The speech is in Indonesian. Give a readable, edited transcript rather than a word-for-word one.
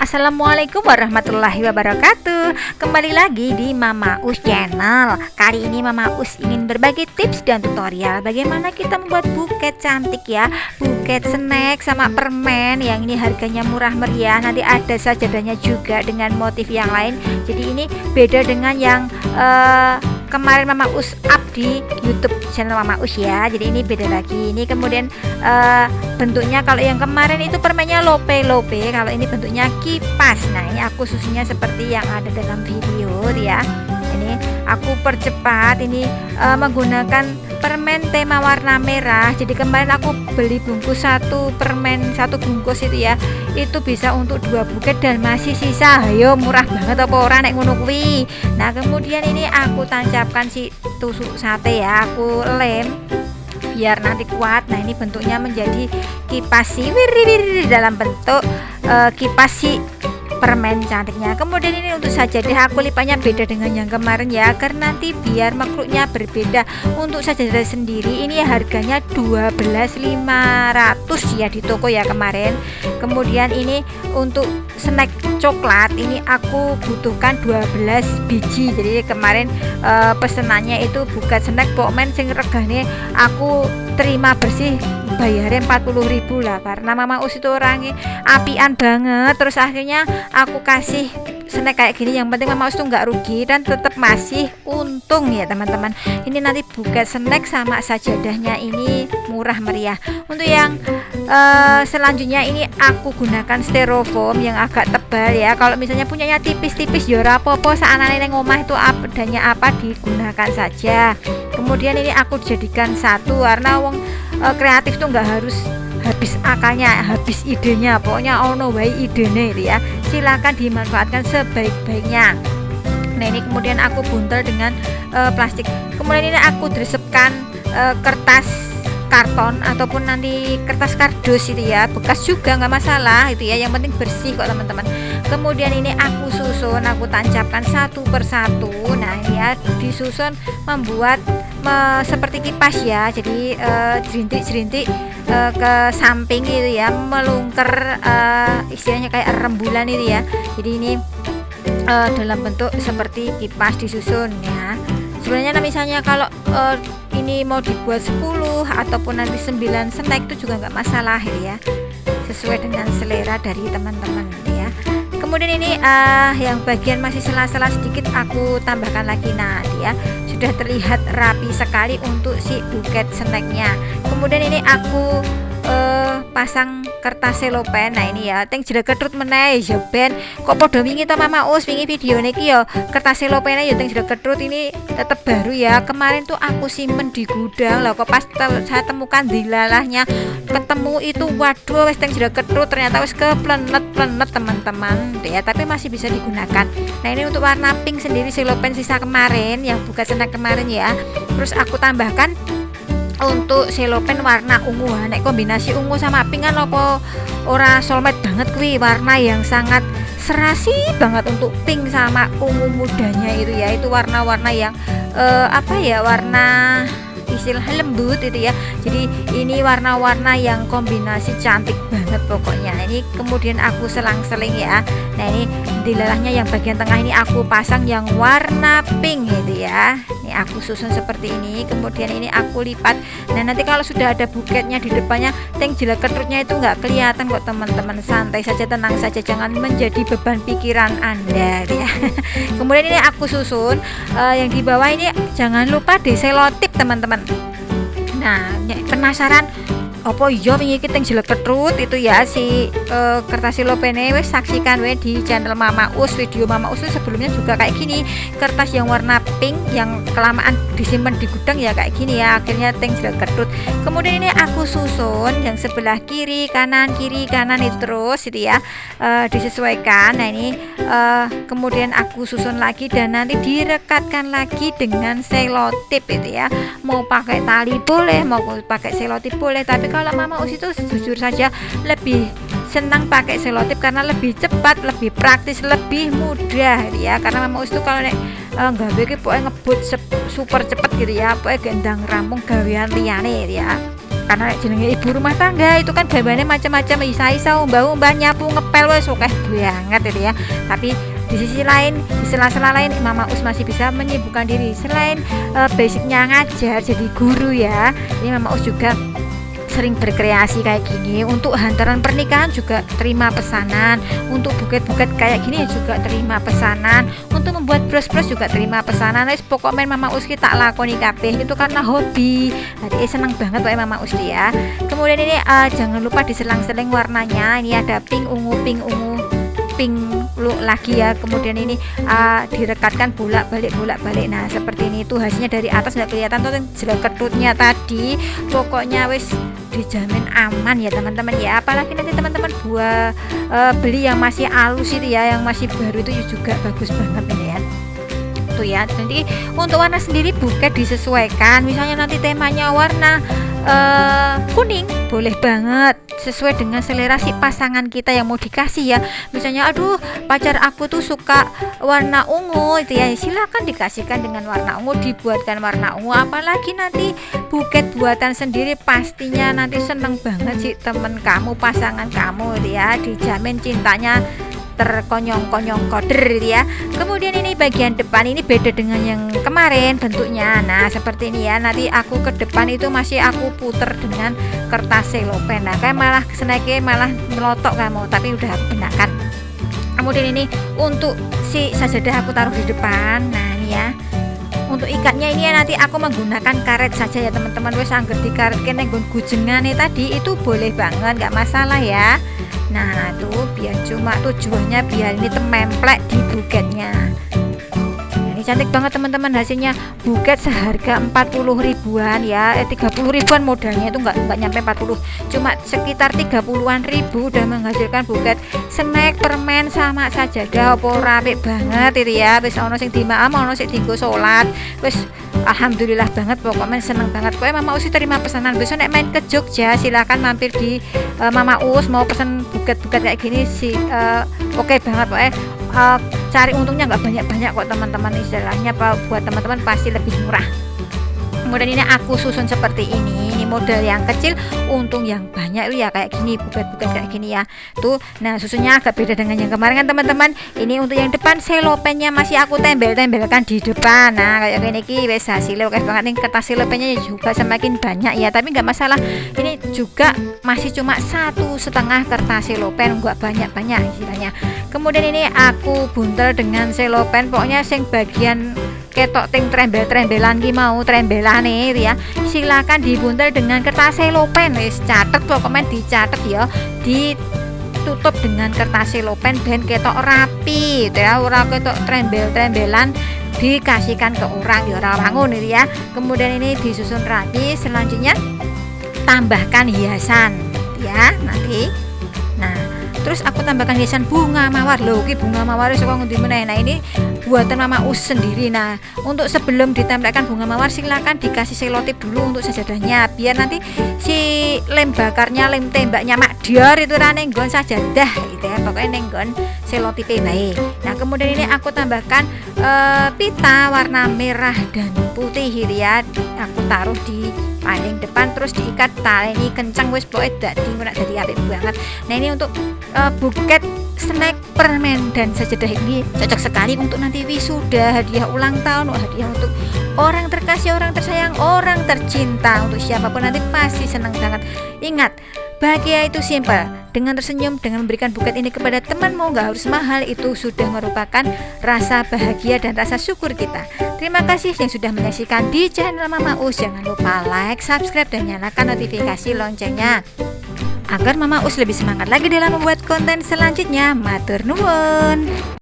Assalamualaikum warahmatullahi wabarakatuh. Kembali lagi di Mama Us Channel. Kali ini Mama Us ingin berbagi tips dan tutorial bagaimana kita membuat buket cantik ya. Buket snack sama permen yang ini harganya murah meriah. Nanti ada sajadahnya juga dengan motif yang lain. Jadi ini beda dengan yang kemarin Mama Us up di YouTube channel Mama Us ya. Jadi ini beda lagi. Ini kemudian bentuknya kalau yang kemarin itu permennya lope-lope, kalau ini bentuknya kipas. Nah ini aku susunnya seperti yang ada dalam video ya. Ini aku percepat, ini menggunakan permen tema warna merah. Jadi kemarin aku beli bungkus satu permen, satu bungkus itu ya, itu bisa untuk 2 buket dan masih sisa. Ayo murah banget apa orang nek ngono kuwi. Nah kemudian ini aku tancapkan si tusuk sate ya, aku lem biar nanti kuat. Nah ini bentuknya menjadi kipas si wiri dalam bentuk kipas si permen cantiknya. Kemudian ini untuk sajadah aku lipatnya beda dengan yang kemarin ya, karena nanti biar makhluknya berbeda. Untuk sajadah sendiri ini harganya 12.500 ya di toko ya kemarin. Kemudian ini untuk snack coklat ini aku butuhkan 12 biji. Jadi kemarin pesenannya itu bukan snack pokmen sing regane aku terima bersih bayarnya 40.000 lah, karena Mama Us itu orangnya apian banget. Terus akhirnya aku kasih snack kayak gini, yang penting Mama Us tuh nggak rugi dan tetap masih untung ya teman-teman. Ini nanti buket snack sama sajadahnya ini murah meriah. Untuk yang selanjutnya ini aku gunakan styrofoam yang agak tebal ya. Kalau misalnya punyanya tipis-tipis ya ora apa-apa, saanane nang omah itu adanya apa digunakan saja. Kemudian ini aku jadikan satu, karena wong kreatif tuh nggak harus habis akalnya, habis idenya, pokoknya ono wae idene itu ya, silakan dimanfaatkan sebaik-baiknya. Nah ini kemudian aku buntel dengan plastik. Kemudian ini aku resepkan kertas karton ataupun nanti kertas kardus itu ya, bekas juga nggak masalah itu ya, yang penting bersih kok teman-teman. Kemudian ini aku susun, aku tancapkan satu persatu. Nah ini ya disusun membuat seperti kipas ya, jadi jerintik-jerintik ke samping gitu ya, melungker istilahnya kayak rembulan itu ya. Jadi ini dalam bentuk seperti kipas disusun ya. Sebenarnya misalnya kalau ini mau dibuat 10 ataupun nanti 9 snack itu juga nggak masalah ya, sesuai dengan selera dari teman-teman ya. Kemudian ini yang bagian masih sela-sela sedikit aku tambahkan lagi. Nah dia sudah terlihat rapi sekali untuk si buket snacknya. Kemudian ini aku pasang kertas selopen. Nah ini ya teng jeda kedrut meneh ya ben kok podo wingi to Mama Us wingi video niki ya kertas selopene ya teng jeda kedrut ini tetap baru ya. Kemarin tuh aku simpen di gudang lah, kok pas saya temukan dilalahnya ketemu itu waduh wes teng jeda kedrut, ternyata wes keplenet-plenet teman-teman ya, tapi masih bisa digunakan. Nah ini untuk warna pink sendiri selopen sisa kemarin yang buka snack kemarin ya, terus aku tambahkan untuk selopen warna ungu. Nek kombinasi ungu sama pink kan apa ora soulmate banget kuwi, warna yang sangat serasi banget untuk pink sama ungu mudanya itu ya. Itu warna-warna yang apa ya, warna istilah lembut itu ya. Jadi ini warna-warna yang kombinasi cantik banget pokoknya. Ini kemudian aku selang-seling ya. Nah ini dilalahnya yang bagian tengah ini aku pasang yang warna pink itu ya. Ini aku susun seperti ini, kemudian ini aku lipat. Nah nanti kalau sudah ada buketnya di depannya, teng jela kedrutnya itu nggak kelihatan kok teman-teman. Santai saja, tenang saja, jangan menjadi beban pikiran Anda ya. Kemudian ini aku susun yang di bawah ini jangan lupa diselotip teman-teman. Nah penasaran apa iya wingi iki teng jela kedrut itu ya si kertas silopene, wes saksikan we di channel Mama Us. Video Mama Us sebelumnya juga kayak gini, kertas yang warna pink yang kelamaan disimpan di gudang ya kayak gini ya, akhirnya teng jela kedrut. Kemudian ini aku susun yang sebelah kiri kanan itu terus itu ya, disesuaikan. Nah ini kemudian aku susun lagi dan nanti direkatkan lagi dengan selotip itu ya, mau pakai tali boleh, mau pakai selotip boleh, tapi kalau Mama Us itu jujur saja lebih senang pakai selotip karena lebih cepat, lebih praktis, lebih mudah ya. Karena Mama Us itu kalau nek gawe ki pokoke ngebut super cepet gitu ya, pokoke gendang rampung gawean liyane ya. karena jenenge ibu rumah tangga itu kan gambarnya macam-macam, isa-isa, umbah-umbah, nyapu, ngepel, wes oke banget itu ya. Tapi di sisi lain, di sela-sela lain, Mama Us masih bisa menyibukkan diri selain basicnya ngajar jadi guru ya. Ini Mama Us juga sering berkreasi kayak gini. Untuk hantaran pernikahan juga terima pesanan, untuk buket-buket kayak gini juga terima pesanan, untuk membuat bros-bros juga terima pesanan. Wis pokoknya Mama Us tak lakoni kabeh itu karena hobi. Jadi seneng banget wae Mama Us ya. Kemudian ini jangan lupa diselang-seling warnanya. Ini ada pink ungu, pink lagi ya. Kemudian ini direkatkan bolak-balik. Nah seperti ini tuh hasilnya dari atas nggak kelihatan tuh jelek ketutnya tadi. Pokoknya wis dijamin aman ya teman-teman ya. Apalagi nanti teman-teman beli yang masih halus itu ya, yang masih baru itu juga bagus banget ini ya. Tuh ya, nanti untuk warna sendiri buket disesuaikan. Misalnya nanti temanya warna kuning, boleh banget sesuai dengan selera si pasangan kita yang mau dikasih ya. Misalnya aduh pacar aku tuh suka warna ungu itu ya, silakan dikasihkan dengan warna ungu, dibuatkan warna ungu. Apalagi nanti buket buatan sendiri pastinya nanti seneng banget sih temen kamu, pasangan kamu itu ya, dijamin cintanya terkonyong-konyong koder gitu ya. Kemudian ini bagian depan ini beda dengan yang kemarin bentuknya. Nah seperti ini ya, nanti aku ke depan itu masih aku puter dengan kertas selopen. Nah kayak malah seneke malah melotok kamu, tapi udah benakan. Kemudian ini untuk si sajadah aku taruh di depan. Nah ini ya, untuk ikatnya ini ya nanti aku menggunakan karet saja ya teman-teman. Wes angger dikaretke nang nggon gujengane tadi itu boleh banget, nggak masalah ya. Nah tuh biar cuma tujuannya biar ini template di buketnya. Ini cantik banget teman-teman, hasilnya buket seharga 40 ribuan ya, 30 ribuan modalnya itu nggak nyampe 40, cuma sekitar 30-an ribu udah menghasilkan buket snack, permen sama sajadah. Apa rapi banget itu ya. Wis ono sing dimaam, ono sing dienggo salat. Wis alhamdulillah banget, pokoknya seneng banget. Pokoknya Mama Us terima pesanan. Besok nek main ke Jogja silahkan mampir di Mama Us, mau pesen buket-buket kayak gini sih oke banget pokoknya. Cari untungnya nggak banyak-banyak kok teman-teman, istilahnya buat teman-teman pasti lebih murah. Kemudian ini aku susun seperti ini model yang kecil, untung yang banyak itu ya kayak gini, buket-buket kayak gini ya tuh. Nah susunnya agak beda dengan yang kemarin kan teman-teman. Ini untuk yang depan selopennya masih aku tembel-tembelkan di depan. Nah kayak gini ki wes hasilnya oke banget. Nih kertas selopennya juga semakin banyak ya, tapi nggak masalah, ini juga masih cuma 1,5 kertas selopen, nggak banyak-banyak istilahnya. Kemudian ini aku buntel dengan selopen, pokoknya sing bagian ketok ting trembel-trembelan ki mau trembelane itu ya, silakan dibuntel dengan kertas selopen. Wis catet pokoknya dicatet ya, ditutup dengan kertas selopen ben ketok rapi itu ya, ora ketok trembel-trembelan dikasihkan ke orang ya ora wangun itu ya. Kemudian ini disusun rapi, selanjutnya tambahkan hiasan ya nanti. Nah terus aku tambahkan hiasan bunga mawar. Loh ki bunga mawar suka ngendi meneh. Nah ini buatan Mama Us sendiri. Nah untuk sebelum ditempelkan bunga mawar silakan dikasih selotip dulu untuk sajadahnya, biar nanti si lem bakarnya, lem tembaknya mak dior itu nenggon sajadah gitu ya, pokoknya nenggon selotipe bae. Nah kemudian ini aku tambahkan pita warna merah dan putih gitu ya, aku taruh di paling depan, terus diikat tali ini kencang wis pokoknya dadi apik banget. Nah ini untuk buket snack, permen dan sajadah ini cocok sekali untuk nanti wisuda, hadiah ulang tahun, hadiah untuk orang terkasih, orang tersayang, orang tercinta, untuk siapapun nanti pasti senang banget. Ingat, bahagia itu simpel, dengan tersenyum, dengan memberikan buket ini kepada temanmu, nggak harus mahal, itu sudah merupakan rasa bahagia dan rasa syukur kita. Terima kasih yang sudah menyaksikan di channel Mama Us. Jangan lupa like, subscribe dan nyalakan notifikasi loncengnya agar Mama Us lebih semangat lagi dalam membuat konten selanjutnya. Matur nuwun.